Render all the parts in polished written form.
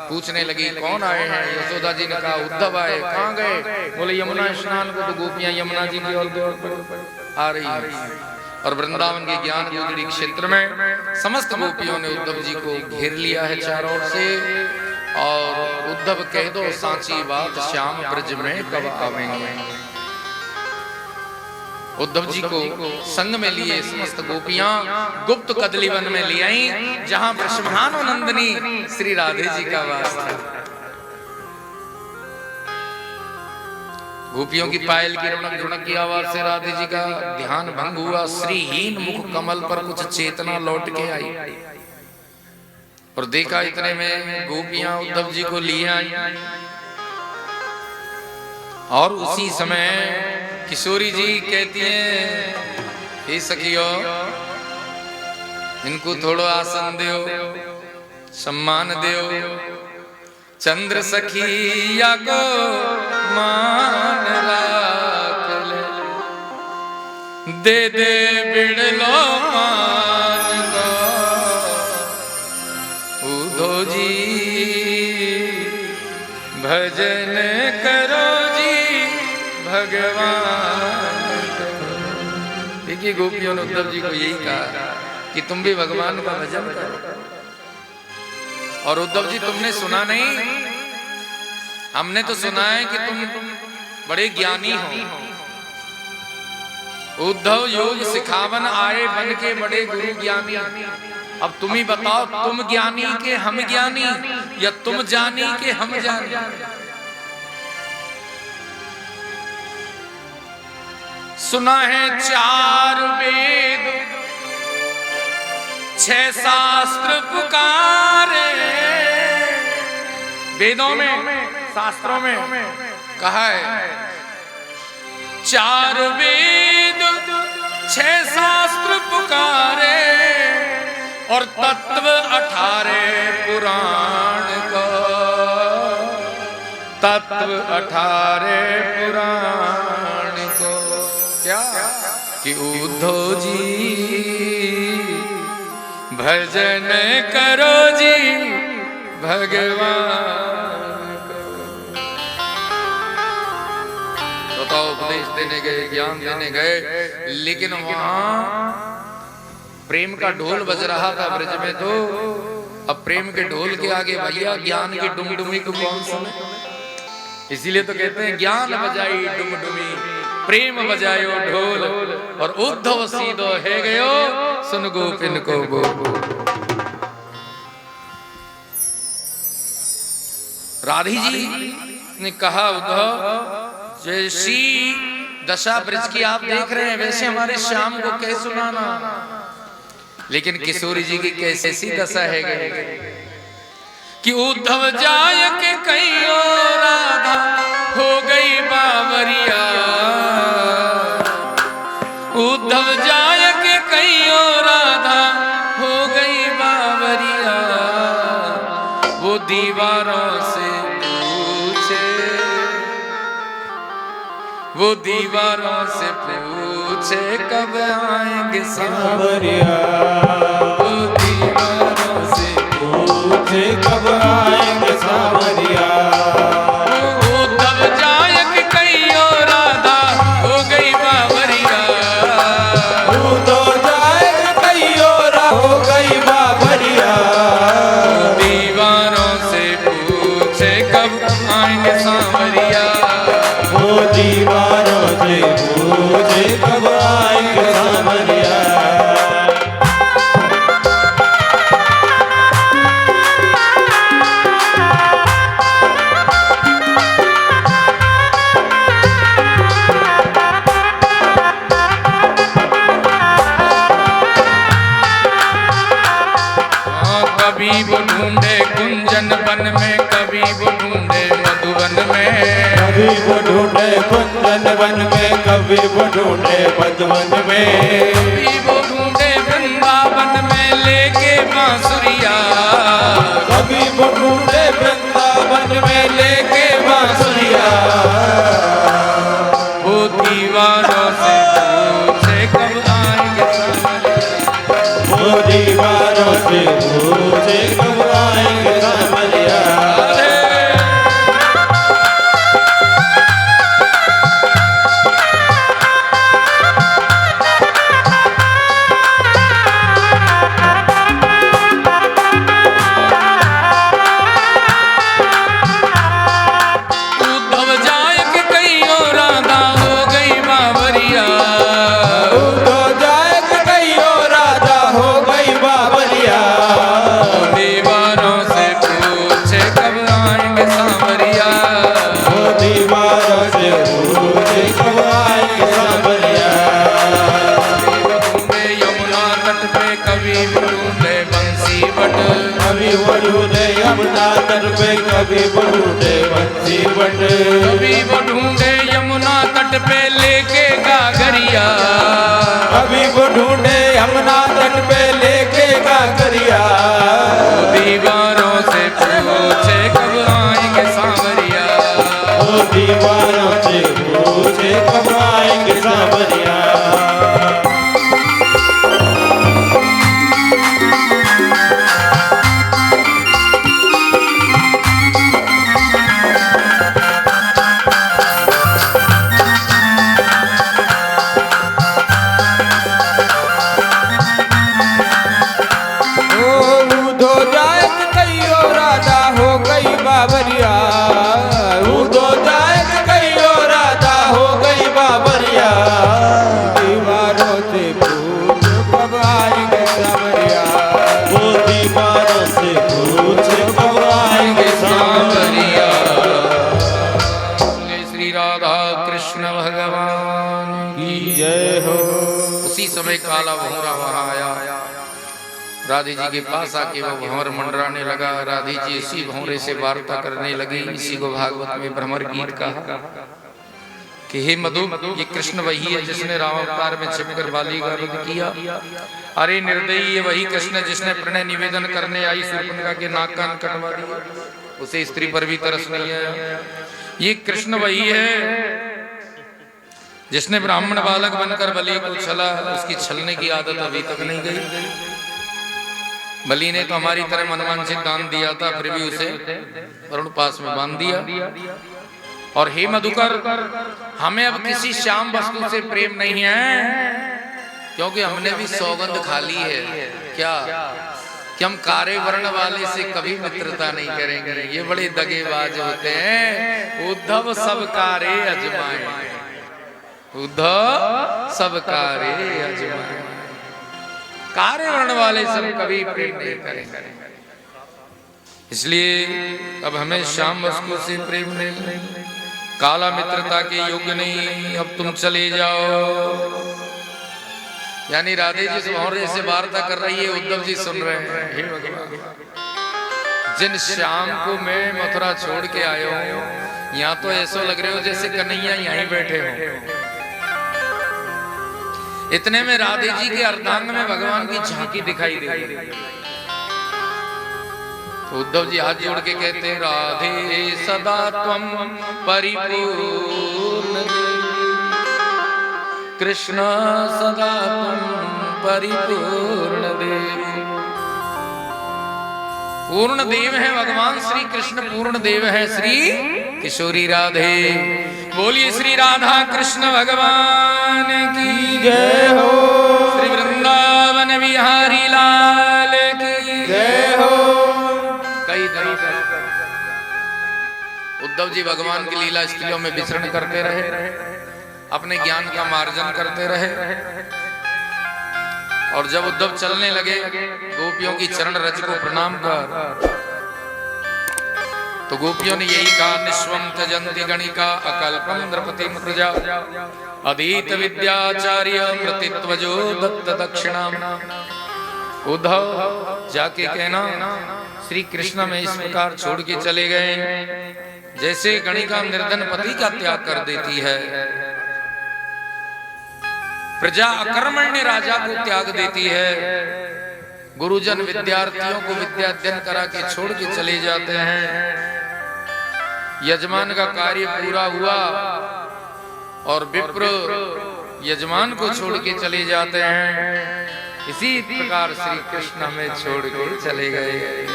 पूछने लगी कौन आए हैं। यशोदा जी ने कहा उद्धव आए। कहाँ गए? बोले यमुना स्नान को। तो गोपियां यमुना जी की ओर आ रही हैं और वृंदावन के ज्ञान गोदड़ी क्षेत्र में समस्त गोपियों ने उद्धव जी को घेर लिया है चारों ओर से। और उद्धव कह दो सांची बात, श्याम ब्रज में कब आवेंगे। उद्धव जी को संग में लिए समस्त गोपियां गुप्त कदलीवन में ले आई, जहां वृषभानु नंदिनी श्री राधे जी का वास था। गोपियों की पायल की रौनक झुनक की आवाज से राधे जी का ध्यान भंग हुआ। श्रीहीन मुख कमल पर कुछ चेतना लौट के आई और देखा इतने में गोपियां उद्धव जी को लिए आई। और उसी समय किशोरी जी कहती हैं हे सखियो, इनको थोड़ा आसन दो, सम्मान दो। चंद्र सखिया को मान राख ले, दे दे बिड़लो मान को। उद्धव जी भजन करो जी भगवान। देखिए गोपियों ने उद्धव जी को यही कहा कि तुम भी भगवान का भजन करो। और उद्धव जी तुमने सुना नहीं, हमने तो सुना है कि तुम बड़े ज्ञानी हो। उद्धव योग सिखावन आए बन के बड़े गुरु ज्ञानी। अब तुम ही बताओ, तुम ज्ञानी के हम ज्ञानी या तुम जानी के हम जानी? सुना है 4 वेद 6 शास्त्र पुकारे। वेदों में शास्त्रों में कहा है 4 वेद 6 शास्त्र पुकारे और तत्व 18 पुराण को। तत्व 18 पुराण को क्या कि उद्धव जी भजन करो जी भगवान को। तो उपदेश देने गए, ज्ञान देने गए, लेकिन वहां प्रेम का ढोल बज रहा था ब्रज में। तो अब प्रेम के ढोल के आगे भैया ज्ञान की डुमडुमी को कौन सुने? इसीलिए तो कहते हैं ज्ञान बजाई डुमडुमी, प्रेम बजायो ढोल और उद्धव सीधो है गयो, सुन गोपिन को बोल। राधी जी ने कहा उद्धव जैसी दशा ब्रज की आप देख रहे हैं वैसे हमारे श्याम को कैसे सुनाना। लेकिन किशोरी जी की कैसी दशा है कि उद्धव जाय के कईयो राधा हो गई बावरिया। उद्धव जाय के कईयो राधा हो गई बावरिया। वो दीवारों से पूछे, वो दीवारों से पूछे कब आएंगे सांवरिया। वो दीवारों से पूछे कब आएंगे सांवरिया। उद्धव जाय के कईयो राधा हो गई बावरिया। उद्धव जाय के कईयो राधा हो गई बावरिया। दीवारों से पूछे कब आएंगे सांवरिया। वो दीवारों से पूछे कब आएंगे सांवरिया। कभी वो ढूंढे कुंजन वन में, कभी वो ढूंढे मधुवन में। कभी वो ढूंढे कुंजन वन में, कभी वो ढूंढे मधुवन में। कभी वो ढूंढे वृंदावन में लेके बांसुरिया। कभी वो ढूंढे वृंदावन में लेके बांसुरिया। वो दीवारों से पूछे कब आएंगे सांवरिया। वो दीवारों से पूछे कब आएंगे सांवरिया। से कब आएंगे सांवरिया। यमुना तट पे कभी ढूंढे बंसी बट, कभी वो ढूंढे यमुना तट पे, कभी वो ढूंढे बंसी बट, कभी वो ढूंढे यमुना तट पे लेके गागरिया, कभी वो ढूंढे यमुना तट पे लेके गागरिया। दीवारों से पूछे कब आएंगे सांवरिया, वो दीवारों से पूछे कब आएंगे सांवरिया। बाबरिया उदो जाए कहियो राधा हो गई बाबरिया। दीवारों से पूछ कब आएंगे सांवरिया, वो दीवारों से पूछ कब आएंगे सांवरिया। श्री राधा कृष्ण भगवान की जय हो। उसी समय काला भंवरा वहां आया, राधे जी के पास आके वो भंवर मंडराने लगा। राधे जी इसी भंवरे से वार्ता करने लगी। इसी को भागवत में भ्रमर गीत कहा कि हे मधु, ये कृष्ण वही है जिसने राम अवतार में छिपकर बाली का वध किया। अरे निर्दयी, ये वही कृष्ण जिसने प्रणय निवेदन करने आई शूर्पणखा के नाक कान कटवा दिया, उसे स्त्री पर भी तरस नहीं आया। ये कृष्ण वही है जिसने ब्राह्मण बालक बनकर बलि को छला, उसकी छलने की आदत अभी तक नहीं गई। बलि ने तो हमारी तरह मनवांछित दान दिया था, फिर भी उसे वरुण पास में बांध दिया। और हे मधुकर, हमें अब किसी श्याम वस्तु से प्रेम नहीं है, क्योंकि हमने भी सौगंध खा ली है। क्या कि हम कारे वर्ण वाले से कभी मित्रता नहीं करेंगे। ये बड़े दगेबाज होते हैं। उद्धव सब कारे अजमाए, उद्धव सब कारे अजमाए, कारे वर्ण वाले सब कभी प्रेम नहीं करेंगे। इसलिए अब हमें श्याम वस्तु से प्रेम नहीं, काला मित्रता के योग्य नहीं, अब तुम चले जाओ। यानी राधे जी से भंवरे से वार्ता कर रही है, उद्धव जी सुन रहे हैं। हे भगवान, जिन श्याम को मैं मथुरा छोड़ के आया हूं, यहाँ तो ऐसा लग रहे हो जैसे कन्हैया यहीं बैठे हो। इतने में राधे जी के अर्धांग में भगवान की झांकी दिखाई दे रही। तो उद्धव जी हाथ जोड़ के कहते हैं, राधे सदा त्वं परिपूर्ण कृष्ण सदा त्वं परिपूर्ण देव। पूर्ण देव है भगवान श्री कृष्ण, पूर्ण देव है श्री किशोरी राधे। बोलिए श्री राधा कृष्ण भगवान की जय हो। श्री वृंदावन बिहारी लाल की जय हो। कई तरह उद्धव जी भगवान की लीला स्त्रियों में विचरण करते रहे, अपने ज्ञान का मार्जन करते रहे। और जब उद्धव चलने लगे, गोपियों की चरण रज को प्रणाम कर, तो गोपियों ने यही कहा, निस्वम त्यजन्ति गणिका अकल्पम नृपतिम प्रजा अधीत विद्याचार्य प्रतित्वजो दत्त दक्षिणाम। उद्धव जाके कहना, श्री कृष्ण में इस प्रकार छोड़ के चले गए जैसे गणिका निर्धन पति का त्याग कर देती है, प्रजा अकर्मण्य राजा को त्याग देती है, गुरुजन विद्यार्थियों को विद्या अध्ययन करा के छोड़ के चले जाते हैं। यजमान का कार्य पूरा हुआ और विप्र यजमान को छोड़ के चले जाते हैं। इसी प्रकार श्री कृष्ण हमें छोड़ के चले गए।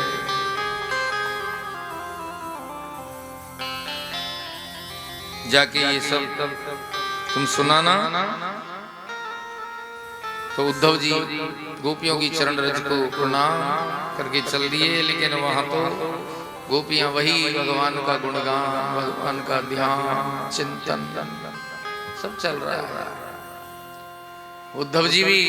जाके ये सब तुम सुनाना। तो उद्धव जी गोपियों की चरण रज को प्रणाम करके चल दिए, लेकिन वहां तो गोपियां वही भगवान का गुणगान, भगवान का ध्यान चिंतन सब चल रहा है। उद्धव जी भी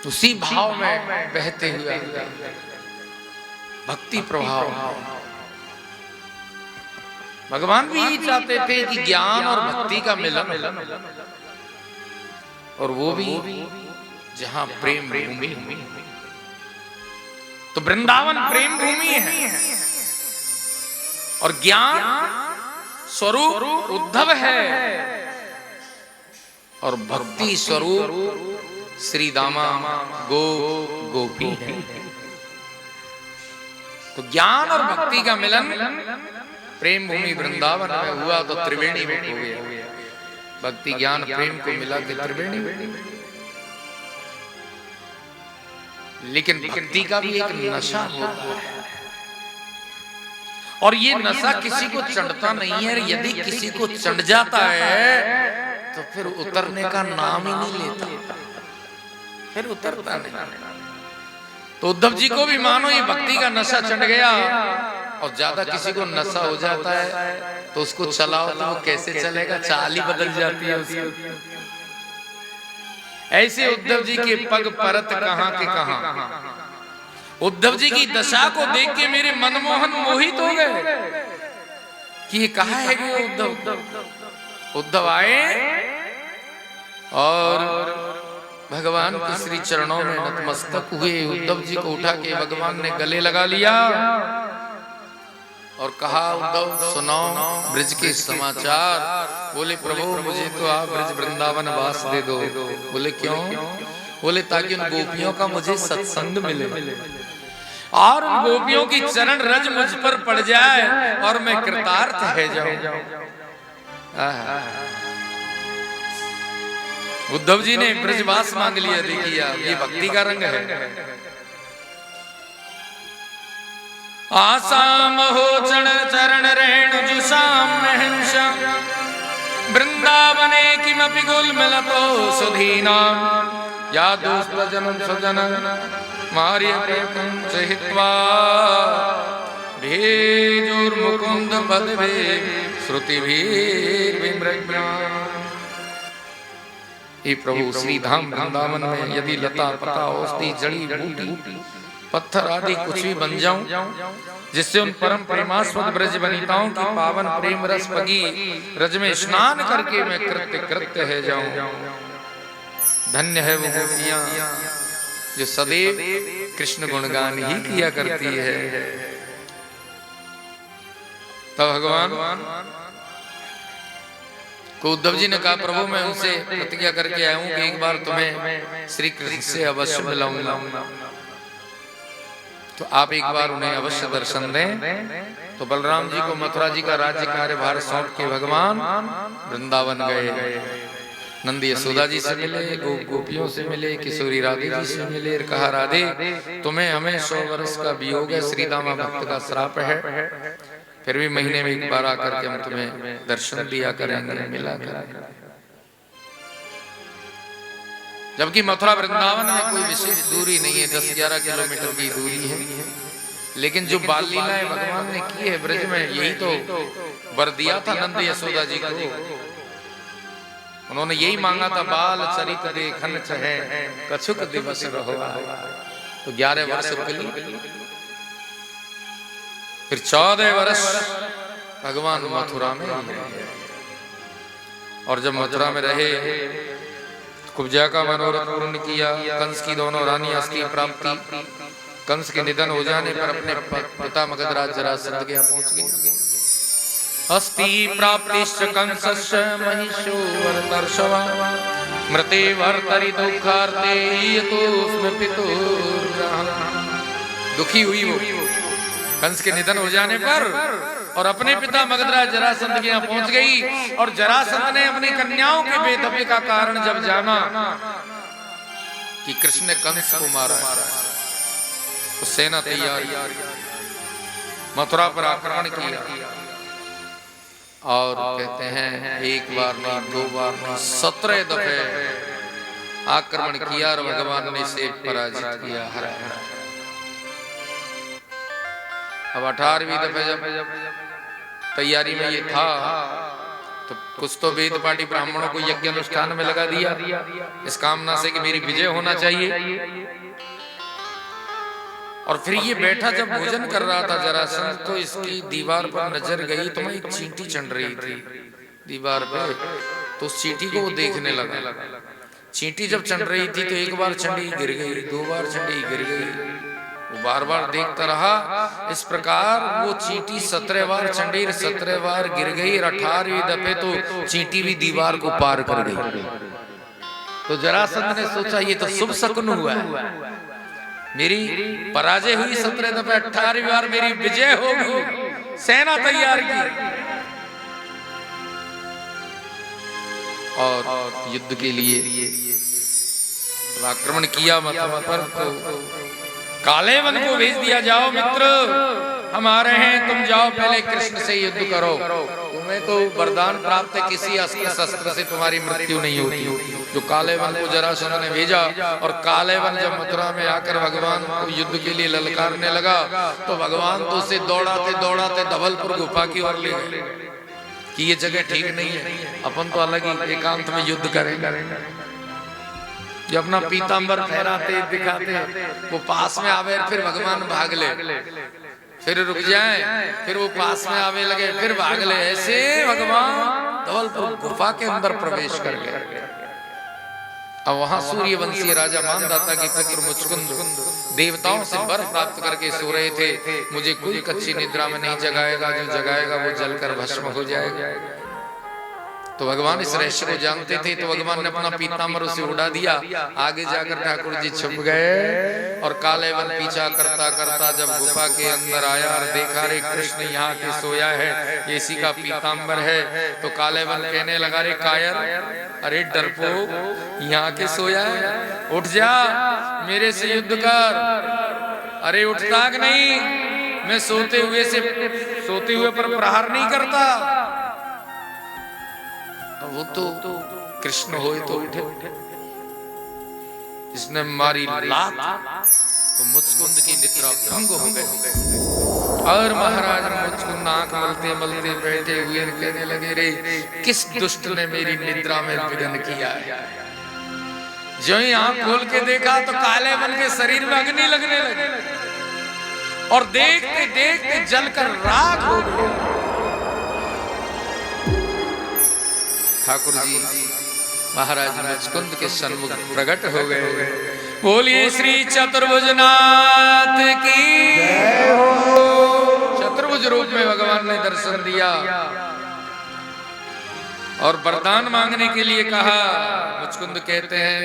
उसी भाव में बहते हुए भक्ति प्रभाव। भगवान भी यही चाहते थे कि ज्ञान और भक्ति का मिलन, और वो भी जहां प्रेम भूमि। तो वृंदावन प्रेम भूमि है, और ज्ञान स्वरूप उद्धव है, और भक्ति स्वरूप श्री दामा गोपी है। तो ज्ञान और भक्ति का मिलन प्रेम भूमि वृंदावन में हुआ तो त्रिवेणी में हो गया। भक्ति ज्ञान प्रेम को मिला के त्रिवेणी में। लेकिन भक्ति का भी एक नशा होता है, और ये नशा किसी को चढ़ता नहीं है। यदि किसी को चढ़ जाता है तो फिर उतरने का नाम ही नहीं लेता, फिर उतरता नहीं। तो उद्धव जी को भी मानो ये भक्ति का नशा चढ़ गया, और ज्यादा किसी को नशा हो जाता है तो उसको चलाओ तो वो कैसे चलेगा, चाल ही बदल जाती है उसकी। ऐसे उद्धव जी के पग परत कहां के कहां। उद्धव जी की दशा को देख के मेरे मनमोहन मोहित हो गए कि ये कहाँ है कि उद्धव आए और भगवान के श्री चरणों में नतमस्तक हुए। उद्धव जी को उठा के भगवान ने गले लगा लिया और कहा, उद्धव सुनाओ ब्रज के समाचार। बोले प्रभु मुझे तो आप ब्रज वृंदावन वास दे दो। बोले क्यों? बोले ताकि उन गोपियों का मुझे सत्संग मिले, और उन गोपियों की चरण रज मुझ पर पड़ जाए और मैं कृतार्थ है जाऊं। उद्धव जी ने ब्रजवास मांग लिया। देखिए ये भक्ति का रंग है। आसाम हो चरण रेणु जुषाम महंसा वृंदावने किमपि गुल्मलतो सुधीना या दुष्टजनं स्वजनं मार्यं सहित्वा भेजुर्मुकुंद पदवे श्रुतिभिर्विमृग्या। हे प्रभु श्री धाम वृंदावन में यदि लता पता औषधि जड़ी बूटी पत्थर आदि कुछ भी बन जाऊं, जिससे उन परम प्रेमास्पद ब्रज वनिताओं की पावन प्रेम रस पगी रज में स्नान करके मैं कृत्य है जाऊं। धन्य है वो गोपियां जो सदैव कृष्ण गुणगान ही किया करती है। तो भगवान को उद्धव जी ने कहा, प्रभु मैं उनसे प्रतिज्ञा करके आया हूं कि एक बार तुम्हें श्री कृष्ण से अवश्य मिलाऊंगा, तो आप एक बार उन्हें अवश्य दर्शन दें। तो बलराम जी को मथुरा जी का राज्य कार्यभार सौंप के भगवान वृंदावन गए। नंदी यशोदा जी से मिले, गोपियों से मिले, किशोरी राधे जी से मिले। कहा, राधे तुम्हें हमें 100 वर्ष का वियोग है, श्री दामा भक्त का श्राप है, फिर भी महीने में एक बार आकर के हम तुम्हें दर्शन दिया करेंगे, मिला करेंगे। जबकि मथुरा वृंदावन में कोई विशेष दूरी नहीं है, 10-11 किलोमीटर की दूरी है। लेकिन जो बाल लीलाएं भगवान ने की है ब्रज में, यही तो वर दिया था नंद यशोदा जी को। उन्होंने यही मांगा था, बाल चरित देखन चहे कछुक दिवस रहो। तो 11 वर्ष कली, फिर 14 वर्ष भगवान मथुरा में रहे। और जब मथुरा में रहे, कुब्जा का मनोरथ पूर्ण किया। कंस की दोनों रानी अस्थि प्राप्ति। कंस के निधन हो जाने पर अपने पिता मगधराज जरासंध के यहाँ पहुंच गए। अस्थि प्राप्तिश्च कंसस्य महिषोवर्तर्षवा मृते वर्तरि दुःखार्ते यतोऽस्मि पितुर्ग्रहः। दुखी हुई वो कंस के निधन हो जाने पर, और अपने पिता मगधराज जरासंध के यहाँ पहुंच गई। और जरासंध ने अपनी कन्याओं के बेदबे का कारण जब जाना कि कृष्ण ने कंस को मारा, तो सेना तैयार मथुरा पर आक्रमण किया। और कहते हैं एक बार नहीं, 2 बार नहीं, 17 दफे आक्रमण किया और भगवान ने इसे पराजित किया, हराया। अब 18वीं दफे जब तैयारी में ये था, तो कुछ तो वेद पाठी ब्राह्मणों को यज्ञ अनुष्ठान में लगा दिया, इस कामना से कि मेरी विजय होना चाहिए। और फिर ये बैठा जब भोजन कर रहा था जरासंध, तो इसकी दीवार पर नजर गई तो वहीं एक चींटी चढ़ रही थी दीवार पे। तो उस चींटी को वो देखने लगा। चींटी जब चढ़ रही थी तो एक बार चंडी गिर गई, 2 बार चंडी गिर गई, वो बार बार देखता रहा। इस प्रकार वो चींटी 17 बार चंडी, 17 बार गिर गई, 18वीं दफे तो चींटी भी दीवार को पार कर गई। तो जरासंध ने सोचा ये तो शुभ शकुन हुआ है, मेरी पराजय हुई 17 दफे, 18वीं बार मेरी विजय होगी। सेना तैयार की और युद्ध के लिए आक्रमण किया मथुरा पर। तो काले वन को भेज दिया, जाओ मित्र हम आ रहे हैं, तुम जाओ पहले कृष्ण से युद्ध करो, तुम्हें तो वरदान प्राप्त है, किसी अस्त्र शस्त्र से तुम्हारी मृत्यु नहीं होती। जो काले वन को जरासंध ने भेजा, और काले वन जब मथुरा में आकर भगवान को युद्ध के लिए ललकारने लगा, तो भगवान तो उसे दौड़ाते दौड़ाते धवलपुर गुफा की ओर ले गए कि ये जगह ठीक नहीं है, अपन तो अलग ही एकांत में युद्ध करेंगे। जो अपना पीतांबर फहराते दिखाते, वो पास में आवे, फिर भगवान भाग ले, फिर रुक जाए, फिर वो पास में आवे लगे, फिर भाग ले। ऐसे भगवान धवलपुर गुफा के अंदर प्रवेश कर गए। अब वहां सूर्यवंशी राजा मानदाता के पुत्र मुचकुंद देवताओं से वर प्राप्त करके सो रहे थे। मुझे कोई कच्ची निद्रा में नहीं जगाएगा, जो जगाएगा वो जलकर भस्म हो जाएगा। तो भगवान इस रहस्य को जानते थे, तो भगवान ने अपना पीतांबर उसे उड़ा दिया। आगे जाकर ठाकुर जी छुप गए, और काले वन पीछा करता करता जब गुफा के अंदर आया और देखा रे कृष्ण यहाँ के सोया है, ये इसी का पीतांबर है। तो काले वन कहने लगा, रे कायर, अरे डरपोक, यहाँ के सोया है, उठ जा मेरे से युद्ध कर। अरे उठता कि नहीं, मैं सोते हुए पर प्रहार नहीं करता। वो तो कृष्ण होए तो उठे, इसने मारी लात तो मुचकुंद की निद्रा भंग हो गई। और महाराज मुचकुंद आंख मलते मलते बैठे हुए कहने लगे, रे किस दुष्ट ने मेरी निद्रा में विघ्न किया है। जो ही आंख खोल के देखा तो काले वन के शरीर में अग्नि लगने लगी, और देखते देखते जलकर राख हो गए। ठाकुर जी महाराज मुचकुंद के सन्मुख प्रकट हो गए। बोलिए श्री चतुर्भुजनाथ की जय हो। चतुर्भुज रूप में भगवान ने दर्शन दिया और वरदान मांगने के लिए कहा। मुचकुंद कहते हैं,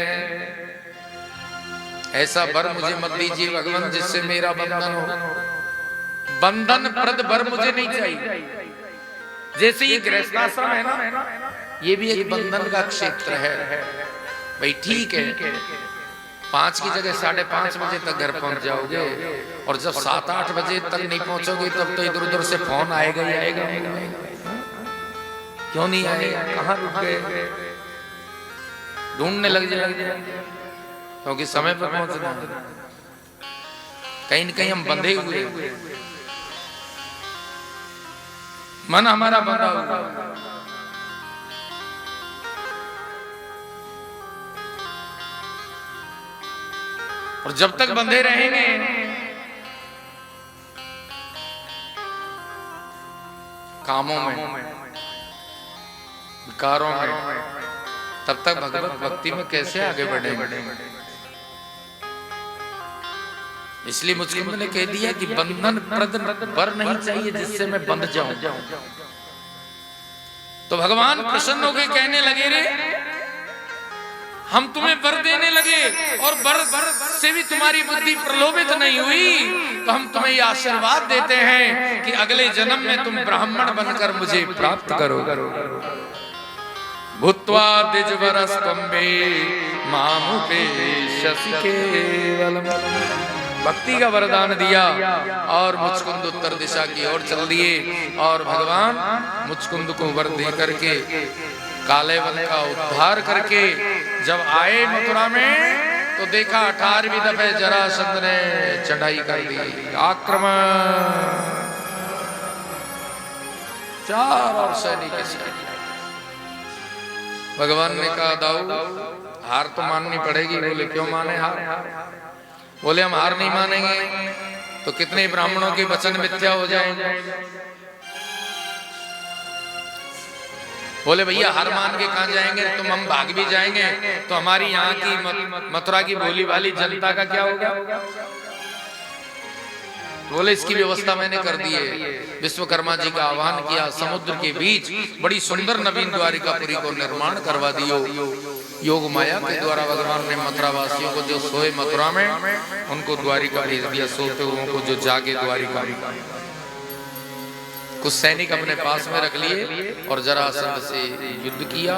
ऐसा वर मुझे मत दीजिए भगवान जिससे मेरा बंधन हो। बंधन प्रद वर मुझे नहीं चाहिए। जैसे ये गृहस्थाश्रम है ना, ये भी एक बंधन का क्षेत्र है भाई। ठीक है, 5 की जगह 5:30 बजे तक घर पहुंच जाओगे, और जब 7-8 बजे तक नहीं पहुंचोगे तब तो इधर उधर से फोन आएगा ही आएगा। क्यों नहीं आएगा, कहाँ रुक गए, ढूंढने लग जाएंगे, क्योंकि समय पर पहुंचना। कहीं न कहीं हम बंधे हुए, मन हमारा बंधा हुआ। और जब तक बंधे रहेंगे कामों में, विकारों में, तब तक भगवत भक्ति में कैसे आगे बढ़ेंगे। इसलिए मुचकुंद ने कह दिया कि बंधन प्रद वर नहीं चाहिए जिससे मैं बंध जाऊं। तो भगवान प्रसन्न होकर कहने लगे, रे हम तुम्हें वर देने लगे, और वर से भी तुम्हारी बुद्धि प्रलोभित नहीं हुई, तो हम तुम्हें ये आशीर्वाद देते हैं कि अगले जन्म में तुम ब्राह्मण बनकर मुझे प्राप्त करो। भूत्वा द्विजवरस्तम्भे मामुपेष्यसि केवलम्। भक्ति का वरदान दिया, और मुचकुंद उत्तर दिशा की ओर चल दिए। और भगवान मुचकुंद को वर दे करके काले वन का उद्धार करके जब आए मथुरा में, तो देखा 18वीं दफे जरासंध ने चढ़ाई कर दी, आक्रमण। चारों सैनिक के साथ भगवान ने कहा, दाऊ हार तो माननी पड़ेगी। बोले क्यों माने हार? बोले हम हार नहीं मानेंगे तो कितने ब्राह्मणों के वचन मिथ्या हो जाएंगे। बोले भैया हार मान के कहां जाएंगे, तुम हम भाग भी जाएंगे तो हमारी यहाँ की मथुरा की बोली वाली जनता का क्या होगा। बोले इसकी व्यवस्था मैंने कर दी है। विश्वकर्मा जी का आह्वान किया, समुद्र के बीच बड़ी सुंदर नवीन द्वारिकापुरी को निर्माण करवा दियो। योग माया के द्वारा भगवान ने मथुरा वासियों को जो सोए मथुरा में उनको द्वारिका भेज दिया, सोते हुओं को जो जागे द्वारिका। कुछ सैनिक अपने पास में रख लिए और जरासंध से युद्ध किया,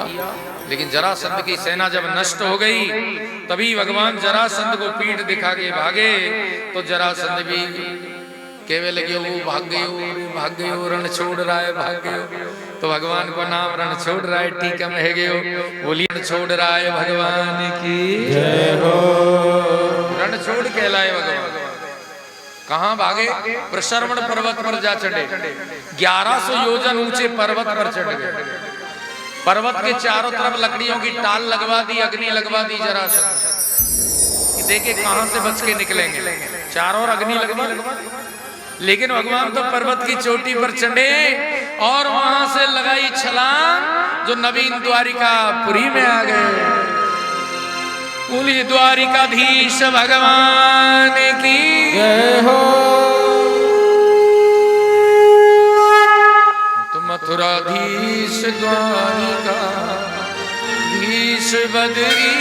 लेकिन जरासंध की सेना जब नष्ट हो गई तभी भगवान जरासंध को पीठ दिखा के भागे तो जरासंध भी कहने लगे वो भाग गए हो, रण छोड़ रहा है, भाग गए हो। तो भगवान को नाम रण छोड़ रहा है टीका में है गए हो, बोलिए रण छोड़ रहा है भगवान की जय हो। रण छोड़ कहलाए भगवान। कहां भागे, प्रशरवण पर्वत पर जा चढ़े, 1100 योजन ऊंचे पर्वत पर चढ़ गए। पर्वत के चारों तरफ लकड़ियों की टाल लगवा दी, अग्नि लगवा दी जरासंध। देखे कहां से बच के निकलेंगे, चारों ओर अग्नि लगवा। लेकिन भगवान तो पर्वत की चोटी पर चढ़े और वहां से लगाई छलांग जो नवीन द्वारिकापुरी में आ गए। बोलिए द्वारिकाधीश भगवान की जय हो। तो मथुराधीश द्वारिका धीश बदरी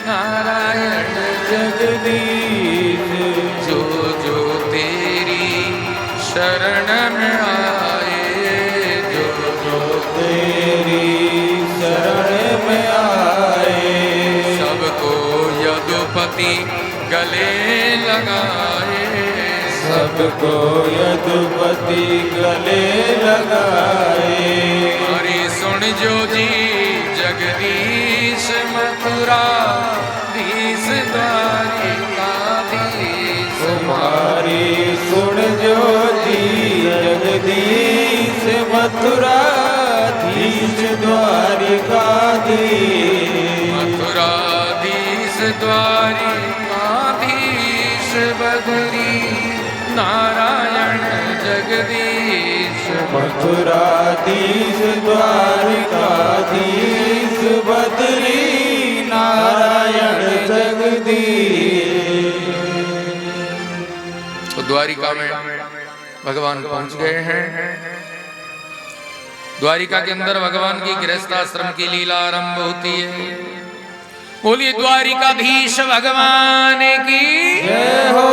नारायण जगदीश, जो जो तेरी शरण में आए, जो जो तेरी शरण में आए, सबको यदुपति गले लगाए, सबको यदुपति गले लगाए। हरि सुन जो जी जगदीश मथुरा धीश द्वारिकाधीश, तुम्हारी सुन जो जी जगदीश मथुरा धीश द्वारिकाधीश, मथुराधीश द्वारिकाधीश बदरी नारायण जगदीश, मथुराधीश द्वारिकाधीश बदरी नारायण जगदीश। तो द्वारिका में भगवान पहुंच गए हैं। द्वारिका के अंदर भगवान की गृहस्थाश्रम की लीला आरंभ होती है। बोलिए द्वारिकाधीश भगवान की जय हो।